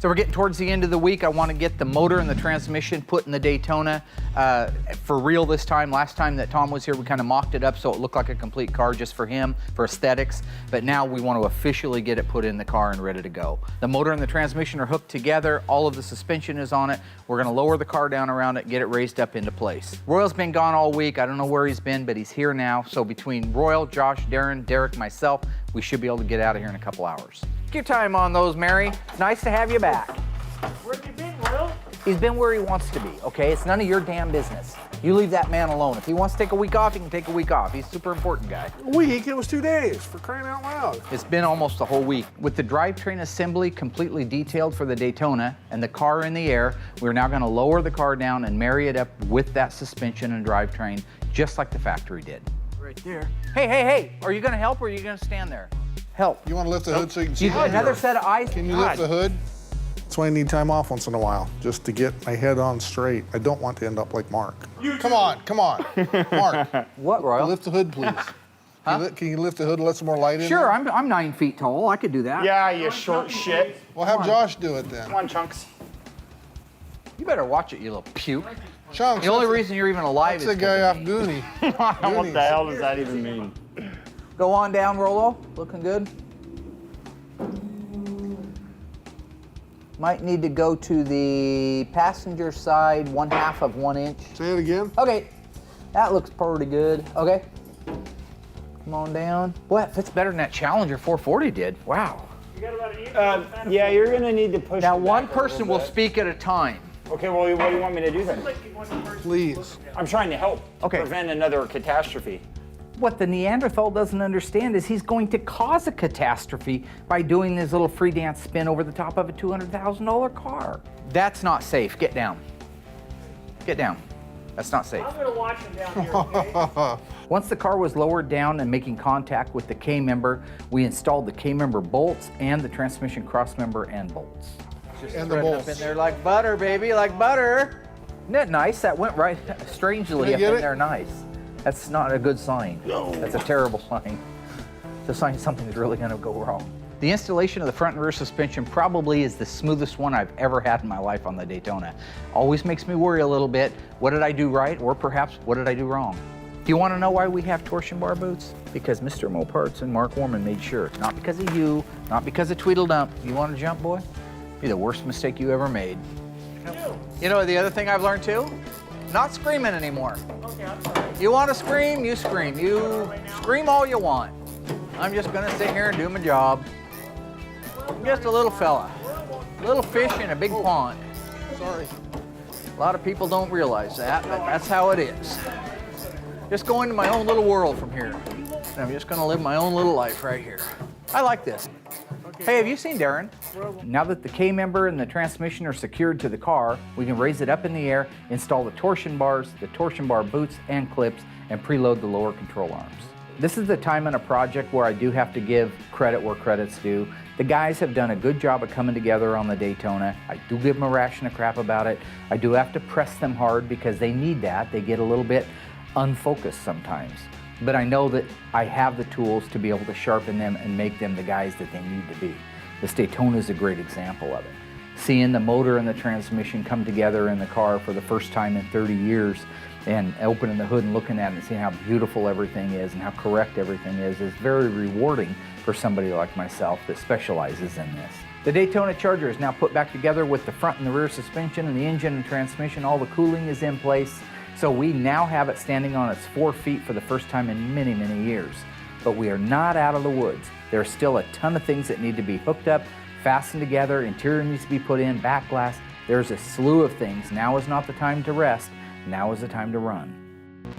So we're getting towards the end of the week. I want to get the motor and the transmission put in the Daytona for real this time. Last time that Tom was here, we kind of mocked it up so it looked like a complete car just for him, for aesthetics. But now we want to officially get it put in the car and ready to go. The motor and the transmission are hooked together. All of the suspension is on it. We're going to lower the car down around it, get it raised up into place. Royal's been gone all week. I don't know where he's been, but he's here now. So between Royal, Josh, Darren, Derek, myself, we should be able to get out of here in a couple hours. Take your time on those, Mary. Nice to have you back. Where have you been, Royal? He's been where he wants to be, okay? It's none of your damn business. You leave that man alone. If he wants to take a week off, he can take a week off. He's a super important guy. A week? It was 2 days, for crying out loud. It's been almost a whole week. With the drivetrain assembly completely detailed for the Daytona and the car in the air, we're now gonna lower the car down and marry it up with that suspension and drivetrain, just like the factory did. Right there. Hey, are you gonna help or are you gonna stand there? Help. You want to lift the hood so you can see? Another set of eyes? Can you lift the hood? That's why I need time off once in a while, just to get my head on straight. I don't want to end up like Mark. Come on. Mark. What, Royal? Lift the hood, please. Can you lift the hood and let some more light in? Sure, there? I'm 9 feet tall. I could do that. Yeah, you short shit. Well, have Josh do it then. Come on, Chunks. You better watch it, you little puke. Chunks. The only reason you're even alive that's is the guy off me. Goonie. What the hell does that even mean? Go on down, Rolo. Looking good. Might need to go to the passenger side 1/2 of 1 inch. Say it again. Okay, that looks pretty good. Okay, come on down. Boy, that fits better than that Challenger 440 did. Wow. You got about an inch. Yeah, you're gonna need to push. Now it one back a person little will bit. speak at a time. Okay, well, what do you want me to do then? Please. I'm trying to help Okay. prevent another catastrophe. What the Neanderthal doesn't understand is he's going to cause a catastrophe by doing this little free dance spin over the top of a $200,000 car. That's not safe. Get down. Get down. That's not safe. I'm gonna watch him down here, okay? Once the car was lowered down and making contact with the K-member, we installed the K-member bolts and the transmission cross member and bolts. Just And the spreading up bolts. in there like butter, baby, like butter. Isn't that nice? That went right strangely Can I up get in it? there nice. That's not a good sign. No. That's a terrible sign. It's a sign something's really gonna go wrong. The installation of the front and rear suspension probably is the smoothest one I've ever had in my life on the Daytona. Always makes me worry a little bit. What did I do right? Or perhaps, what did I do wrong? Do you want to know why we have torsion bar boots? Because Mr. Moparts and Mark Warman made sure. Not because of you, not because of Tweedledump. You want to jump, boy? Be the worst mistake you ever made. You know the other thing I've learned too? Not screaming anymore. Okay, I'm sorry. You want to scream, you scream. You scream all you want. I'm just gonna sit here and do my job. I'm just a little fella. Little fish in a big pond. Sorry. A lot of people don't realize that, but that's how it is. Just go into my own little world from here. And I'm just gonna live my own little life right here. I like this. Hey, have you seen Darren? Now that the K-member and the transmission are secured to the car, we can raise it up in the air, install the torsion bars, the torsion bar boots and clips, and preload the lower control arms. This is the time in a project where I do have to give credit where credit's due. The guys have done a good job of coming together on the Daytona. I do give them a ration of crap about it. I do have to press them hard because they need that. They get a little bit unfocused sometimes. But I know that I have the tools to be able to sharpen them and make them the guys that they need to be. This Daytona is a great example of it. Seeing the motor and the transmission come together in the car for the first time in 30 years and opening the hood and looking at it and seeing how beautiful everything is and how correct everything is very rewarding for somebody like myself that specializes in this. The Daytona Charger is now put back together with the front and the rear suspension and the engine and transmission. All the cooling is in place. So we now have it standing on its 4 feet for the first time in many, many years. But we are not out of the woods. There are still a ton of things that need to be hooked up, fastened together, interior needs to be put in, back glass. There's a slew of things. Now is not the time to rest. Now is the time to run.